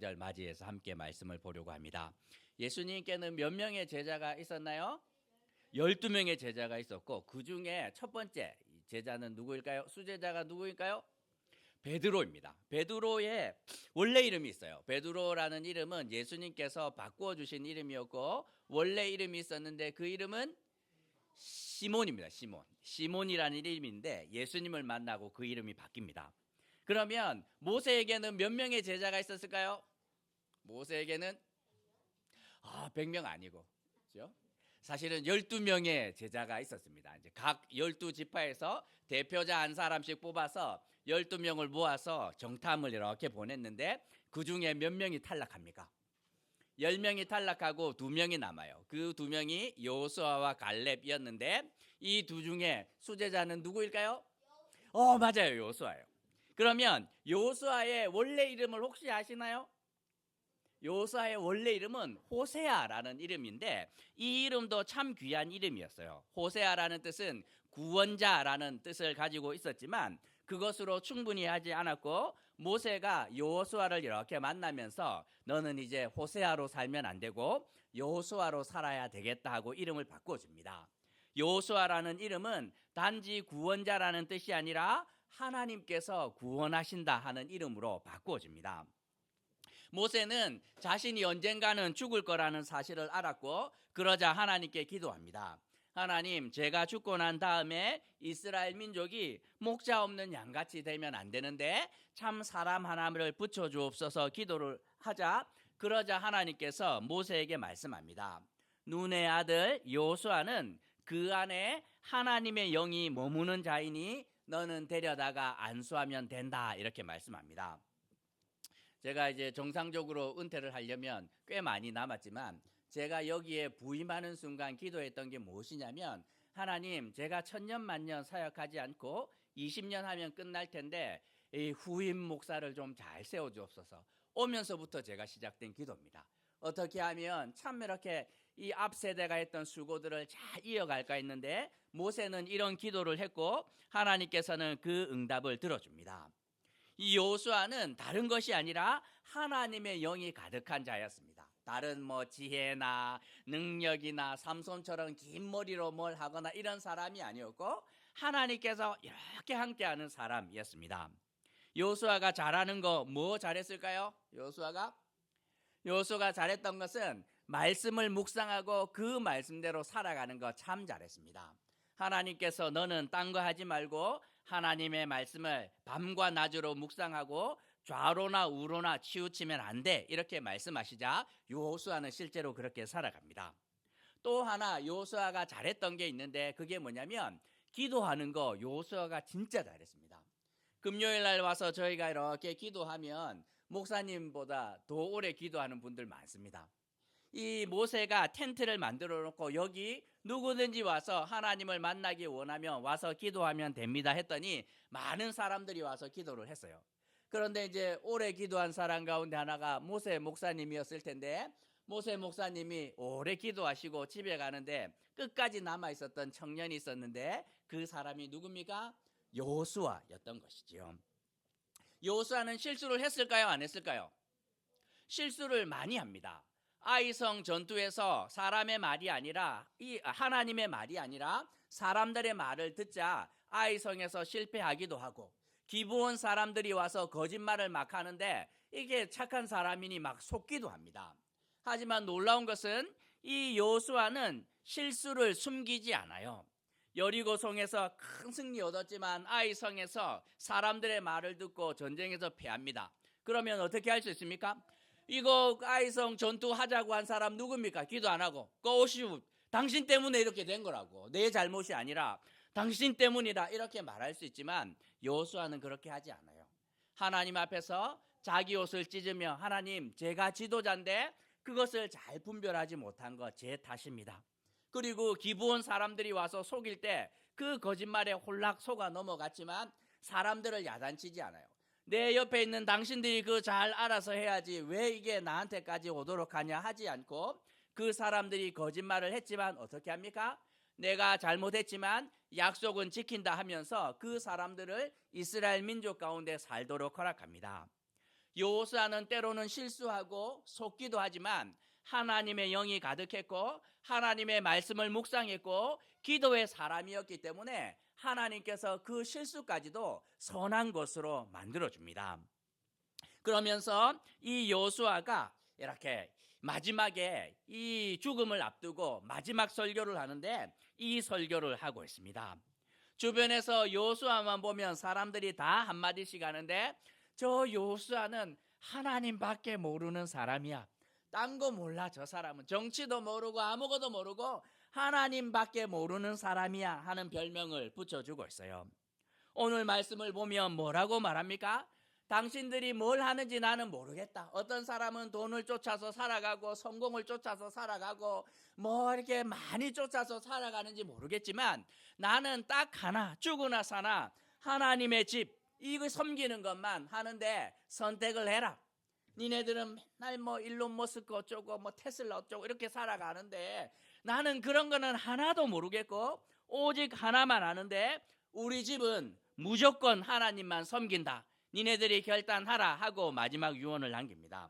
명절 맞이해서 함께 말씀을 보려고 합니다. 예수님께는 몇 명의 제자가 있었나요? 12명의 제자가 있었고 그 중에 첫 번째 제자는 누구일까요? 수제자가 누구일까요? 베드로입니다. 베드로의 원래 이름이 있어요. 베드로라는 이름은 예수님께서 바꾸어 주신 이름이었고 원래 이름이 있었는데 그 이름은 시몬입니다. 시몬이라는 이름인데 예수님을 만나고 그 이름이 바뀝니다. 그러면 모세에게는 몇 명의 제자가 있었을까요? 모세에게는 100명 아니고, 그렇죠? 사실은 12명의 제자가 있었습니다. 이제 각 12지파에서 대표자 한 사람씩 뽑아서 12명을 모아서 정탐을 이렇게 보냈는데 그 중에 몇 명이 탈락합니까? 10명이 탈락하고 2명이 남아요. 그 2명이 여호수아와 갈렙이었는데 이 두 중에 수제자는 누구일까요? 맞아요. 여호수아예요. 그러면 여호수아의 원래 이름을 혹시 아시나요? 여호수아의 원래 이름은 호세아라는 이름인데 이 이름도 참 귀한 이름이었어요. 호세아라는 뜻은 구원자라는 뜻을 가지고 있었지만 그것으로 충분히 하지 않았고 모세가 여호수아를 이렇게 만나면서 너는 이제 호세아로 살면 안 되고 여호수아로 살아야 되겠다 하고 이름을 바꿔줍니다. 여호수아라는 이름은 단지 구원자라는 뜻이 아니라 하나님께서 구원하신다 하는 이름으로 바꿔줍니다. 모세는 자신이 언젠가는 죽을 거라는 사실을 알았고 그러자 하나님께 기도합니다. 하나님, 제가 죽고 난 다음에 이스라엘 민족이 목자 없는 양같이 되면 안 되는데 참 사람 하나를 붙여주옵소서 기도를 하자. 그러자 하나님께서 모세에게 말씀합니다. 눈의 아들 여호수아는 그 안에 하나님의 영이 머무는 자이니 너는 데려다가 안수하면 된다 이렇게 말씀합니다. 제가 이제 정상적으로 은퇴를 하려면 꽤 많이 남았지만 제가 여기에 부임하는 순간 기도했던 게 무엇이냐면 하나님, 제가 천년만년 사역하지 않고 20년 하면 끝날 텐데 이 후임 목사를 좀 잘 세워주옵소서. 오면서부터 제가 시작된 기도입니다. 어떻게 하면 참 이렇게 이 앞 세대가 했던 수고들을 잘 이어갈까 했는데 모세는 이런 기도를 했고 하나님께서는 그 응답을 들어줍니다. 이 여호수아는 다른 것이 아니라 하나님의 영이 가득한 자였습니다. 다른 지혜나 능력이나 삼손처럼 긴 머리로 뭘 하거나 이런 사람이 아니었고 하나님께서 이렇게 함께하는 사람이었습니다. 여호수아가 잘하는 거 뭐 잘했을까요? 여호수아가 잘했던 것은 말씀을 묵상하고 그 말씀대로 살아가는 거 참 잘했습니다. 하나님께서 너는 딴 거 하지 말고 하나님의 말씀을 밤과 낮으로 묵상하고 좌로나 우로나 치우치면 안 돼 이렇게 말씀하시자 여호수아는 실제로 그렇게 살아갑니다. 또 하나 여호수아가 잘했던 게 있는데 그게 뭐냐면 기도하는 거 여호수아가 진짜 잘했습니다. 금요일 날 와서 저희가 이렇게 기도하면 목사님보다 더 오래 기도하는 분들 많습니다. 이 모세가 텐트를 만들어 놓고 여기 누구든지 와서 하나님을 만나기 원하면 와서 기도하면 됩니다 했더니 많은 사람들이 와서 기도를 했어요. 그런데 이제 오래 기도한 사람 가운데 하나가 모세 목사님이었을 텐데 모세 목사님이 오래 기도하시고 집에 가는데 끝까지 남아 있었던 청년이 있었는데 그 사람이 누굽니까? 여호수아였던 것이지요. 여호수아는 실수를 했을까요? 안 했을까요? 실수를 많이 합니다. 아이성 전투에서 사람의 말이 아니라 하나님의 말이 아니라 사람들의 말을 듣자 아이성에서 실패하기도 하고 기브온 사람들이 와서 거짓말을 막 하는데 이게 착한 사람이니 막 속기도 합니다. 하지만 놀라운 것은 이 여호수아는 실수를 숨기지 않아요. 여리고성에서 큰 승리 얻었지만 아이성에서 사람들의 말을 듣고 전쟁에서 패합니다. 그러면 어떻게 할 수 있습니까? 이거 아이성 전투하자고 한 사람 누굽니까? 기도 안 하고 꼬시우 당신 때문에 이렇게 된 거라고 내 잘못이 아니라 당신 때문이다 이렇게 말할 수 있지만 여호수아는 그렇게 하지 않아요. 하나님 앞에서 자기 옷을 찢으며 하나님, 제가 지도자인데 그것을 잘 분별하지 못한 거 제 탓입니다. 그리고 기브온 사람들이 와서 속일 때 그 거짓말에 홀락 속아 넘어갔지만 사람들을 야단치지 않아요. 내 옆에 있는 당신들이 그 잘 알아서 해야지 왜 이게 나한테까지 오도록 하냐 하지 않고 그 사람들이 거짓말을 했지만 어떻게 합니까? 내가 잘못했지만 약속은 지킨다 하면서 그 사람들을 이스라엘 민족 가운데 살도록 허락합니다. 여호수아는 때로는 실수하고 속기도 하지만 하나님의 영이 가득했고 하나님의 말씀을 묵상했고 기도의 사람이었기 때문에 하나님께서 그 실수까지도 선한 것으로 만들어줍니다. 그러면서 이 여호수아가 이렇게 마지막에 이 죽음을 앞두고 마지막 설교를 하는데 이 설교를 하고 있습니다. 주변에서 여호수아만 보면 사람들이 다 한마디씩 하는데 저 여호수아는 하나님밖에 모르는 사람이야. 딴 거 몰라. 저 사람은 정치도 모르고 아무것도 모르고 하나님밖에 모르는 사람이야 하는 별명을 붙여주고 있어요. 오늘 말씀을 보면 뭐라고 말합니까? 당신들이 뭘 하는지 나는 모르겠다. 어떤 사람은 돈을 쫓아서 살아가고 성공을 쫓아서 살아가고 뭐 이렇게 많이 쫓아서 살아가는지 모르겠지만 나는 딱 하나, 죽으나 사나 하나님의 집 이거 섬기는 것만 하는데 선택을 해라. 니네들은 맨날 뭐 일론 머스크 어쩌고 뭐 테슬라 어쩌고 이렇게 살아가는데 나는 그런 거는 하나도 모르겠고 오직 하나만 아는데 우리 집은 무조건 하나님만 섬긴다. 니네들이 결단하라 하고 마지막 유언을 남깁니다.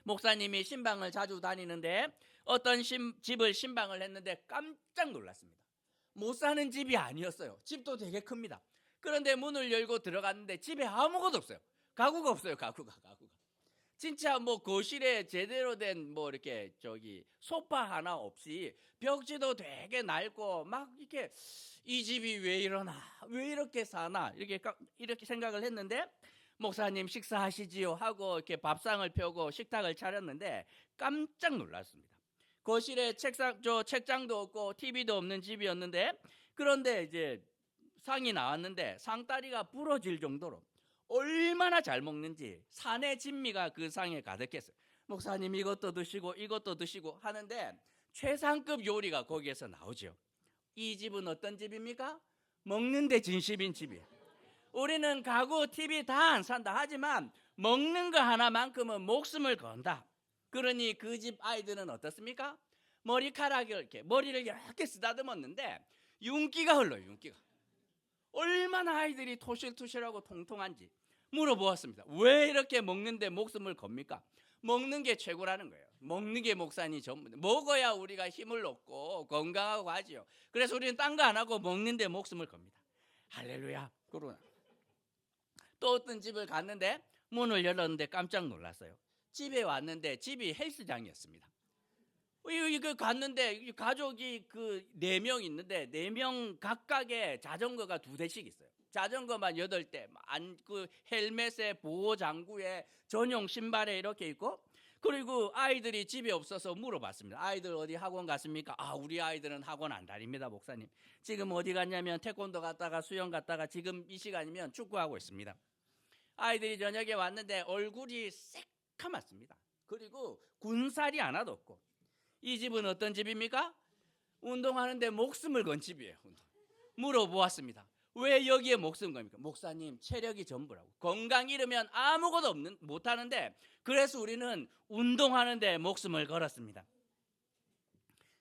목사님이 신방을 자주 다니는데 어떤 집을 신방을 했는데 깜짝 놀랐습니다. 못 사는 집이 아니었어요. 집도 되게 큽니다. 그런데 문을 열고 들어갔는데 집에 아무것도 없어요. 가구가 없어요. 가구가. 진짜 뭐 거실에 제대로 된 뭐 이렇게 소파 하나 없이 벽지도 되게 낡고 막 이렇게 이 집이 왜 이러나 왜 이렇게 사나 이렇게 생각을 했는데 목사님 식사하시지요 하고 이렇게 밥상을 펴고 식탁을 차렸는데 깜짝 놀랐습니다. 거실에 책장도 없고 TV도 없는 집이었는데 그런데 이제 상이 나왔는데 상다리가 부러질 정도로 얼마나 잘 먹는지 산의 진미가 그 상에 가득했어요. 목사님 이것도 드시고 하는데 최상급 요리가 거기에서 나오죠. 이 집은 어떤 집입니까? 먹는데 진심인 집이에요. 우리는 가구, TV 다 안 산다 하지만 먹는 거 하나만큼은 목숨을 건다. 그러니 그 집 아이들은 어떻습니까? 머리를 이렇게 쓰다듬었는데 윤기가 흘러요. 윤기가. 얼마나 아이들이 토실토실하고 통통한지 물어보았습니다. 왜 이렇게 먹는데 목숨을 겁니까? 먹는 게 최고라는 거예요. 먹는 게 목사님 전부. 먹어야 우리가 힘을 얻고 건강하고 하지요. 그래서 우리는 딴 거 안 하고 먹는데 목숨을 겁니다. 할렐루야. 그러나 또 어떤 집을 갔는데 문을 열었는데 깜짝 놀랐어요. 집에 왔는데 집이 헬스장이었습니다. 이거 갔는데 가족이 그 4명 있는데 4명 각각의 자전거가 2대씩 있어요. 자전거만 8대, 그 헬멧에 보호 장구에 전용 신발에 이렇게 있고 그리고 아이들이 집에 없어서 물어봤습니다. 아이들 어디 학원 갔습니까? 우리 아이들은 학원 안 다닙니다, 목사님. 지금 어디 갔냐면 태권도 갔다가 수영 갔다가 지금 이 시간이면 축구하고 있습니다. 아이들이 저녁에 왔는데 얼굴이 새카맣습니다. 그리고 군살이 하나도 없고 이 집은 어떤 집입니까? 운동하는데 목숨을 건 집이에요. 물어보았습니다. 왜 여기에 목숨 겁니까? 목사님 체력이 전부라고. 건강 잃으면 아무것도 못하는데 그래서 우리는 운동하는데 목숨을 걸었습니다.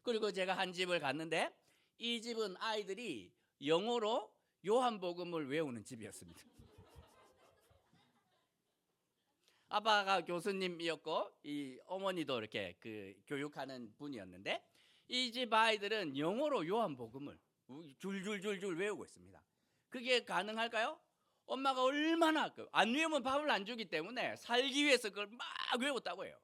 그리고 제가 한 집을 갔는데 이 집은 아이들이 영어로 요한복음을 외우는 집이었습니다. 아빠가 교수님이었고 이 어머니도 이렇게 교육하는 분이었는데 이 집 아이들은 영어로 요한복음을 줄줄줄줄 외우고 있습니다. 그게 가능할까요? 엄마가 얼마나 안 외우면 밥을 안 주기 때문에 살기 위해서 그걸 막 외웠다고 해요.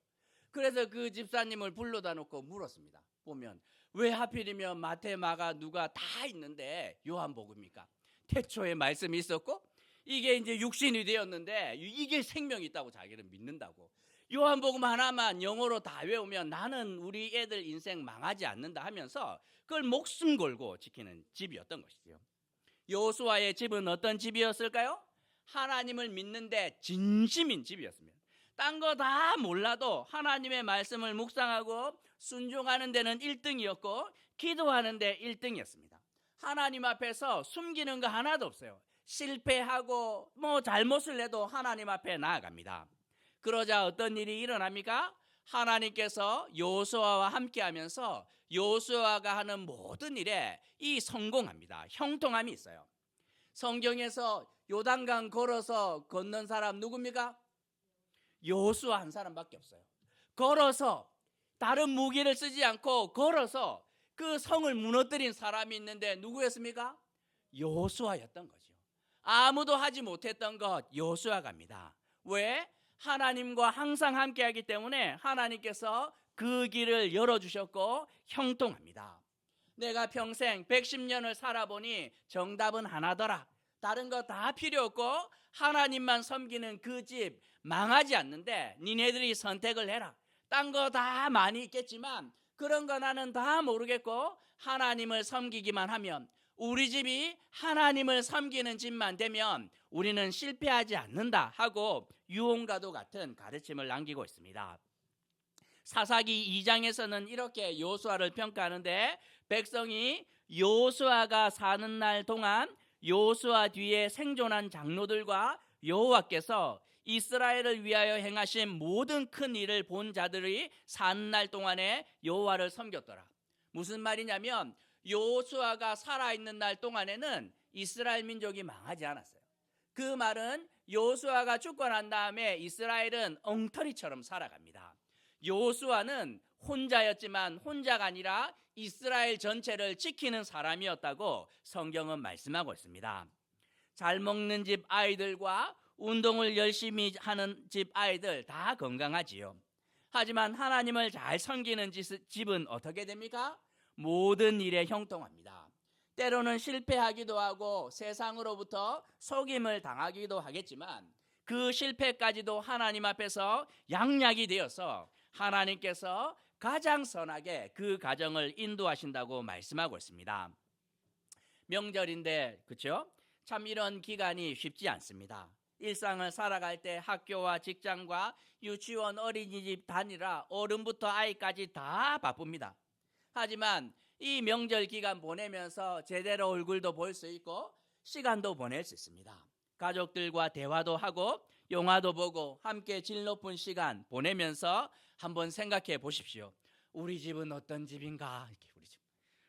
그래서 그 집사님을 불러다 놓고 물었습니다. 보면 왜 하필이면 마태, 마가, 누가 다 있는데 요한복음입니까? 태초에 말씀이 있었고 이게 이제 육신이 되었는데 이게 생명이 있다고 자기는 믿는다고. 요한복음 하나만 영어로 다 외우면 나는 우리 애들 인생 망하지 않는다 하면서 그걸 목숨 걸고 지키는 집이었던 것이죠. 여호수아의 집은 어떤 집이었을까요? 하나님을 믿는데 진심인 집이었습니다. 딴 거 다 몰라도 하나님의 말씀을 묵상하고 순종하는 데는 1등이었고 기도하는 데 1등이었습니다. 하나님 앞에서 숨기는 거 하나도 없어요. 실패하고 뭐 잘못을 해도 하나님 앞에 나아갑니다. 그러자 어떤 일이 일어납니까? 하나님께서 여호수아와 함께하면서 여호수아가 하는 모든 일에 이 성공합니다. 형통함이 있어요. 성경에서 요단강 걸어서 건넌 사람 누굽니까? 여호수아 한 사람밖에 없어요. 걸어서 다른 무기를 쓰지 않고 걸어서 그 성을 무너뜨린 사람이 있는데 누구였습니까? 여호수아였던 거죠. 아무도 하지 못했던 것 여호수아갑니다. 왜? 하나님과 항상 함께하기 때문에 하나님께서 그 길을 열어주셨고 형통합니다. 내가 평생 110년을 살아보니 정답은 하나더라. 다른 거 다 필요 없고 하나님만 섬기는 그 집 망하지 않는데 니네들이 선택을 해라. 딴 거 다 많이 있겠지만 그런 거 나는 다 모르겠고 하나님을 섬기기만 하면, 우리 집이 하나님을 섬기는 집만 되면 우리는 실패하지 않는다 하고 유언과도 같은 가르침을 남기고 있습니다. 사사기 2장에서는 이렇게 여호수아를 평가하는데, 백성이 여호수아가 사는 날 동안 여호수아 뒤에 생존한 장로들과 여호와께서 이스라엘을 위하여 행하신 모든 큰 일을 본 자들이 사는 날 동안에 여호와를 섬겼더라. 무슨 말이냐면 여호수아가 살아있는 날 동안에는 이스라엘 민족이 망하지 않았어요. 그 말은 여호수아가 죽고 난 다음에 이스라엘은 엉터리처럼 살아갑니다. 여호수아는 혼자였지만 혼자가 아니라 이스라엘 전체를 지키는 사람이었다고 성경은 말씀하고 있습니다. 잘 먹는 집 아이들과 운동을 열심히 하는 집 아이들 다 건강하지요. 하지만 하나님을 잘 섬기는 집은 어떻게 됩니까? 모든 일에 형통합니다. 때로는 실패하기도 하고 세상으로부터 속임을 당하기도 하겠지만 그 실패까지도 하나님 앞에서 양약이 되어서 하나님께서 가장 선하게 그 가정을 인도하신다고 말씀하고 있습니다. 명절인데 그렇죠? 참 이런 기간이 쉽지 않습니다. 일상을 살아갈 때 학교와 직장과 유치원, 어린이집 다니라 어른부터 아이까지 다 바쁩니다. 하지만 이 명절 기간 보내면서 제대로 얼굴도 볼 수 있고 시간도 보낼 수 있습니다. 가족들과 대화도 하고 영화도 보고 함께 질 높은 시간 보내면서 한번 생각해 보십시오. 우리 집은 어떤 집인가?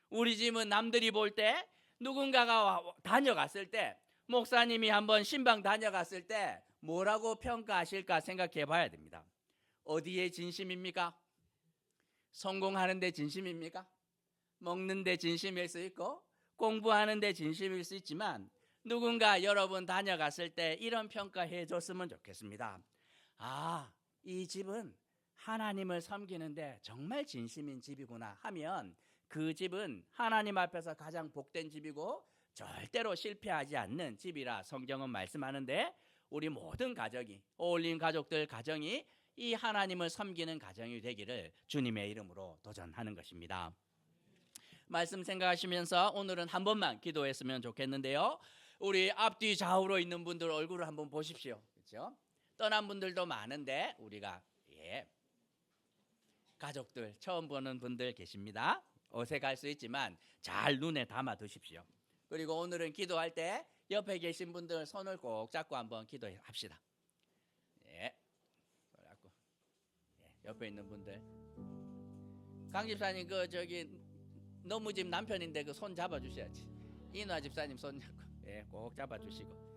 우리 집은 남들이 볼 때, 누군가가 다녀갔을 때, 목사님이 한번 신방 다녀갔을 때 뭐라고 평가하실까 생각해 봐야 됩니다. 어디에 진심입니까? 성공하는 데 진심입니까? 먹는 데 진심일 수 있고 공부하는 데 진심일 수 있지만 누군가 여러분 다녀갔을 때 이런 평가해 줬으면 좋겠습니다. 아, 이 집은 하나님을 섬기는데 정말 진심인 집이구나 하면 그 집은 하나님 앞에서 가장 복된 집이고 절대로 실패하지 않는 집이라 성경은 말씀하는데, 우리 모든 가정이, 어울린 가족들 가정이 이 하나님을 섬기는 가정이 되기를 주님의 이름으로 도전하는 것입니다. 말씀 생각하시면서 오늘은 한 번만 기도했으면 좋겠는데요. 우리 앞뒤 좌우로 있는 분들 얼굴을 한번 보십시오. 그렇죠? 떠난 분들도 많은데 우리가 가족들 처음 보는 분들 계십니다. 어색할 수 있지만 잘 눈에 담아 두십시오. 그리고 오늘은 기도할 때 옆에 계신 분들 손을 꼭 잡고 한번 기도합시다. 옆에 있는 분들, 강 집사님 너무 집 남편인데 그 손 잡아주셔야지. 인화 집사님 손 잡고 꼭 잡아주시고.